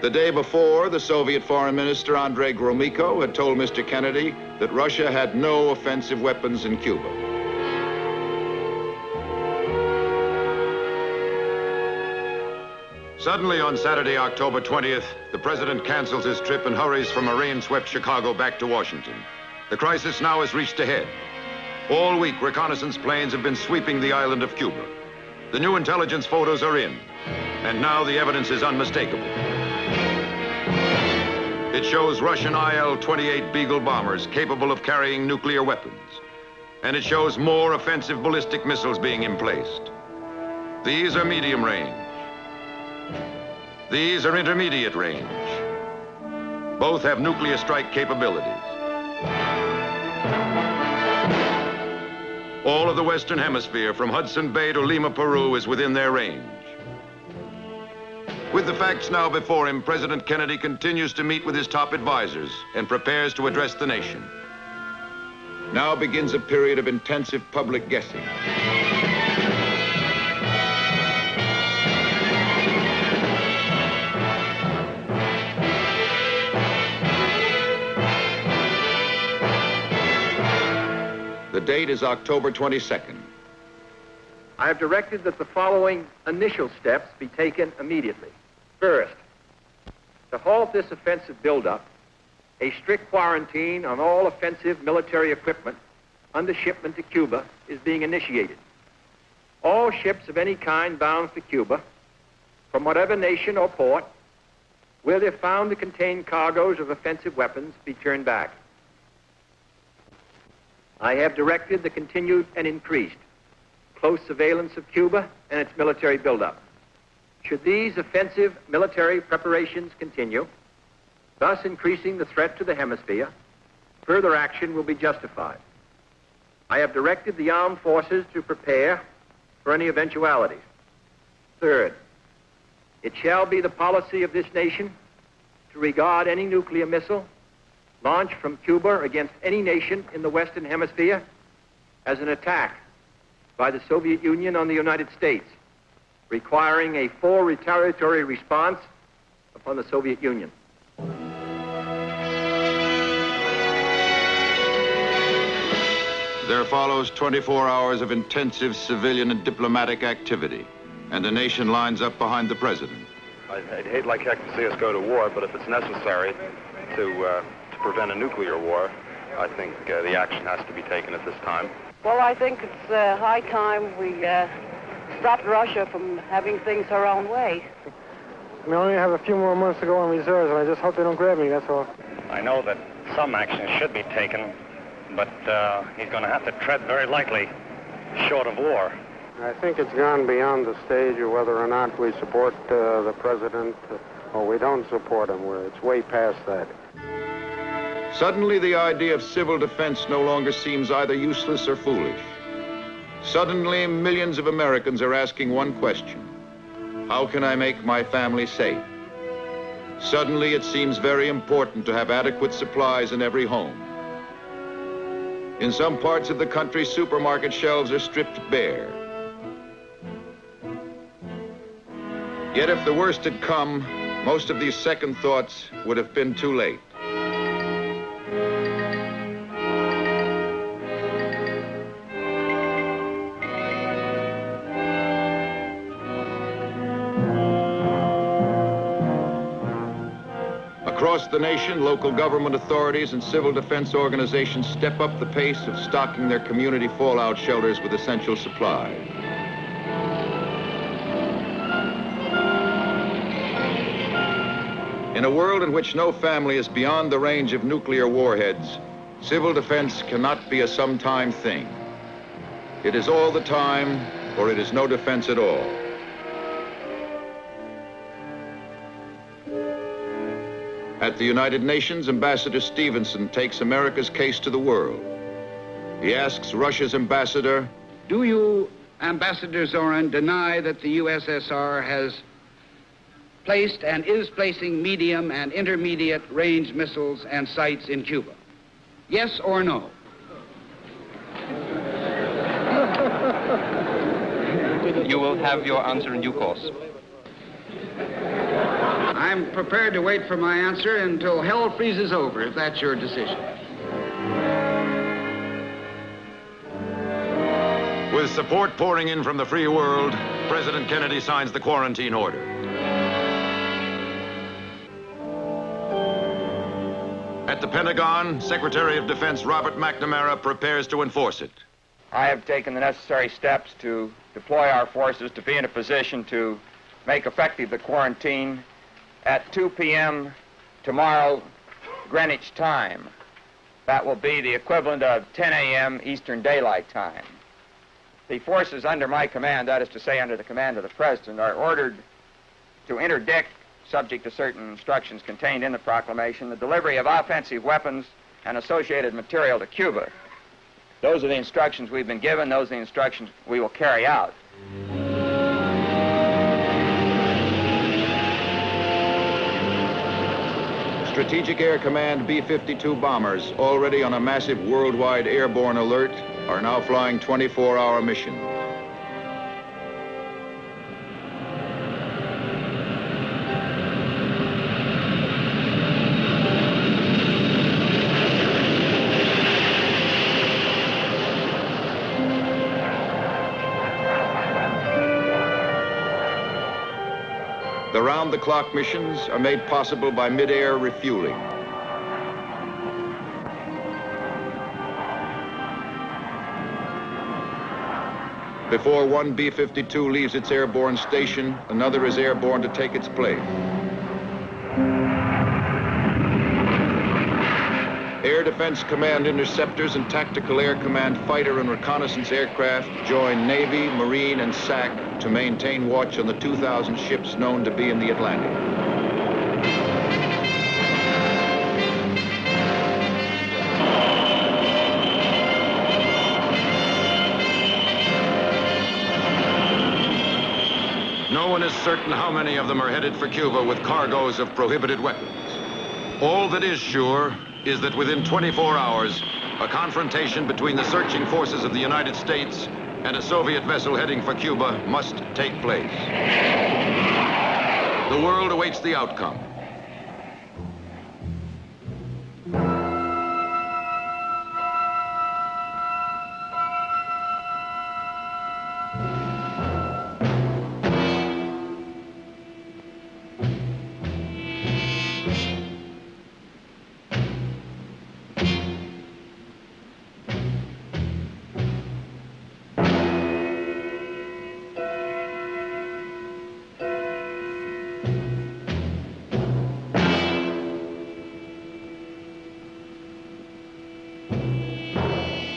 The day before, the Soviet Foreign Minister Andrei Gromyko had told Mr. Kennedy that Russia had no offensive weapons in Cuba. Suddenly on Saturday, October 20th, the president cancels his trip and hurries from a rain-swept Chicago back to Washington. The crisis now has reached a head. All week, reconnaissance planes have been sweeping the island of Cuba. The new intelligence photos are in, and now the evidence is unmistakable. It shows Russian IL-28 Beagle bombers capable of carrying nuclear weapons. And it shows more offensive ballistic missiles being emplaced. These are medium range. These are intermediate range. Both have nuclear strike capabilities. All of the Western Hemisphere, from Hudson Bay to Lima, Peru, is within their range. With the facts now before him, President Kennedy continues to meet with his top advisors and prepares to address the nation. Now begins a period of intensive public guessing. The date is October 22nd. I have directed that the following initial steps be taken immediately. First, to halt this offensive buildup, a strict quarantine on all offensive military equipment under shipment to Cuba is being initiated. All ships of any kind bound for Cuba, from whatever nation or port, where they're found to contain cargoes of offensive weapons, be turned back. I have directed the continued and increased close surveillance of Cuba and its military buildup. Should these offensive military preparations continue, thus increasing the threat to the hemisphere, further action will be justified. I have directed the armed forces to prepare for any eventualities. Third, it shall be the policy of this nation to regard any nuclear missile launched from Cuba against any nation in the Western Hemisphere as an attack by the Soviet Union on the United States, requiring a full retaliatory response upon the Soviet Union. There follows 24 hours of intensive civilian and diplomatic activity, and the nation lines up behind the president. I'd hate like heck to see us go to war, but if it's necessary to prevent a nuclear war, I think the action has to be taken at this time. Well, I think it's high time we stopped Russia from having things her own way. We only have a few more months to go on reserves, and I just hope they don't grab me, that's all. I know that some action should be taken, but he's going to have to tread very lightly, short of war. I think it's gone beyond the stage of whether or not we support the president or we don't support him. It's way past that. Suddenly, the idea of civil defense no longer seems either useless or foolish. Suddenly, millions of Americans are asking one question: how can I make my family safe? Suddenly, it seems very important to have adequate supplies in every home. In some parts of the country, supermarket shelves are stripped bare. Yet if the worst had come, most of these second thoughts would have been too late. Across the nation, local government authorities and civil defense organizations step up the pace of stocking their community fallout shelters with essential supplies. In a world in which no family is beyond the range of nuclear warheads, civil defense cannot be a sometime thing. It is all the time, or it is no defense at all. At the United Nations, Ambassador Stevenson takes America's case to the world. He asks Russia's ambassador, "Do you, Ambassador Zorin, deny that the USSR has placed and is placing medium and intermediate range missiles and sites in Cuba? Yes or no?" You will have your answer in due course. I'm prepared to wait for my answer until hell freezes over, if that's your decision. With support pouring in from the free world, President Kennedy signs the quarantine order. At the Pentagon, Secretary of Defense Robert McNamara prepares to enforce it. I have taken the necessary steps to deploy our forces to be in a position to make effective the quarantine at 2 p.m. tomorrow, Greenwich time. That will be the equivalent of 10 a.m. Eastern Daylight Time. The forces under my command, that is to say under the command of the President, are ordered to interdict, subject to certain instructions contained in the proclamation, the delivery of offensive weapons and associated material to Cuba. Those are the instructions we've been given. Those are the instructions we will carry out. Strategic Air Command B-52 bombers, already on a massive worldwide airborne alert, are now flying 24-hour missions. The round-the-clock missions are made possible by mid-air refueling. Before one B-52 leaves its airborne station, another is airborne to take its place. Air Defense Command interceptors and Tactical Air Command fighter and reconnaissance aircraft join Navy, Marine, and SAC to maintain watch on the 2,000 ships known to be in the Atlantic. No one is certain how many of them are headed for Cuba with cargoes of prohibited weapons. All that is sure is that within 24 hours, a confrontation between the searching forces of the United States and a Soviet vessel heading for Cuba must take place. The world awaits the outcome.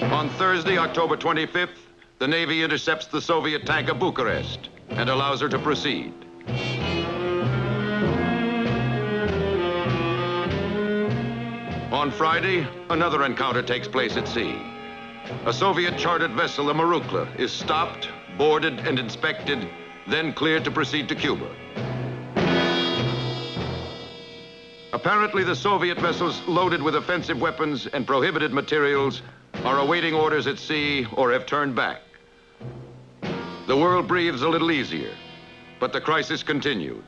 On Thursday, October 25th, the Navy intercepts the Soviet tanker Bucharest and allows her to proceed. On Friday, another encounter takes place at sea. A Soviet chartered vessel, the Marukla, is stopped, boarded, and inspected, then cleared to proceed to Cuba. Apparently, the Soviet vessels loaded with offensive weapons and prohibited materials are awaiting orders at sea or have turned back. The world breathes a little easier, but the crisis continues.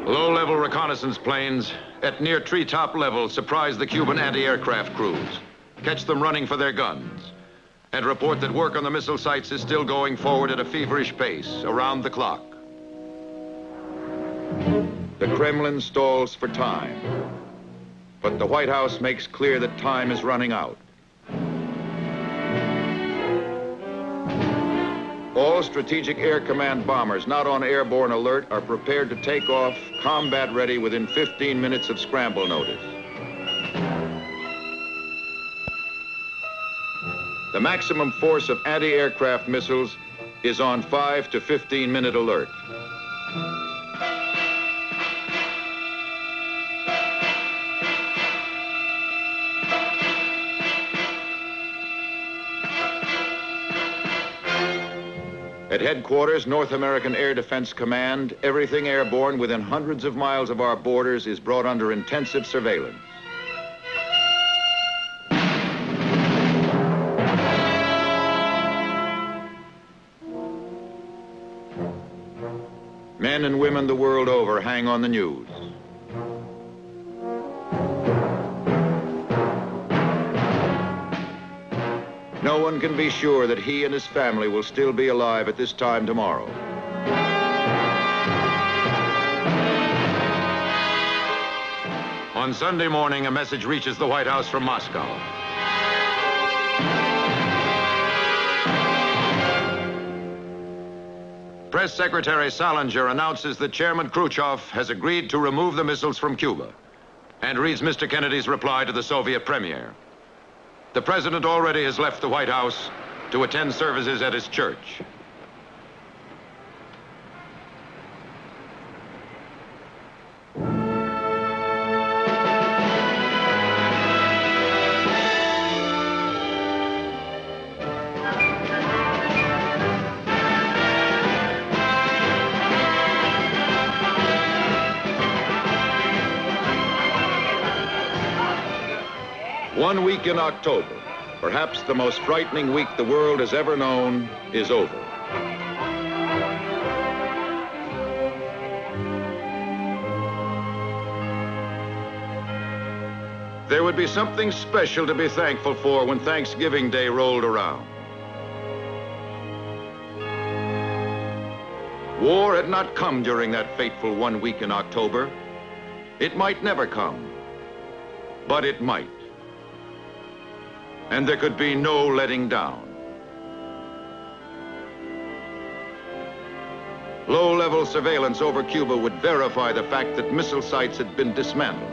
Low-level reconnaissance planes at near treetop level surprise the Cuban anti-aircraft crews, catch them running for their guns, and report that work on the missile sites is still going forward at a feverish pace, around the clock. The Kremlin stalls for time, but the White House makes clear that time is running out. All Strategic Air Command bombers not on airborne alert are prepared to take off, combat ready within 15 minutes of scramble notice. The maximum force of anti-aircraft missiles is on 5 to 15-minute alert. At headquarters, North American Air Defense Command, everything airborne within hundreds of miles of our borders is brought under intensive surveillance. Men and women the world over hang on the news. No one can be sure that he and his family will still be alive at this time tomorrow. On Sunday morning, a message reaches the White House from Moscow. Press Secretary Salinger announces that Chairman Khrushchev has agreed to remove the missiles from Cuba and reads Mr. Kennedy's reply to the Soviet premier. The president already has left the White House to attend services at his church. One week in October, perhaps the most frightening week the world has ever known, is over. There would be something special to be thankful for when Thanksgiving Day rolled around. War had not come during that fateful 1 week in October. It might never come, but it might. And there could be no letting down. Low-level surveillance over Cuba would verify the fact that missile sites had been dismantled.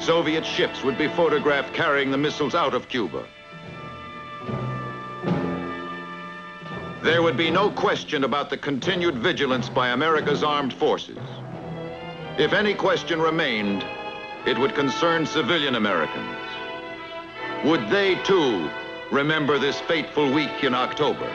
Soviet ships would be photographed carrying the missiles out of Cuba. There would be no question about the continued vigilance by America's armed forces. If any question remained, it would concern civilian Americans. Would they, too, remember this fateful week in October?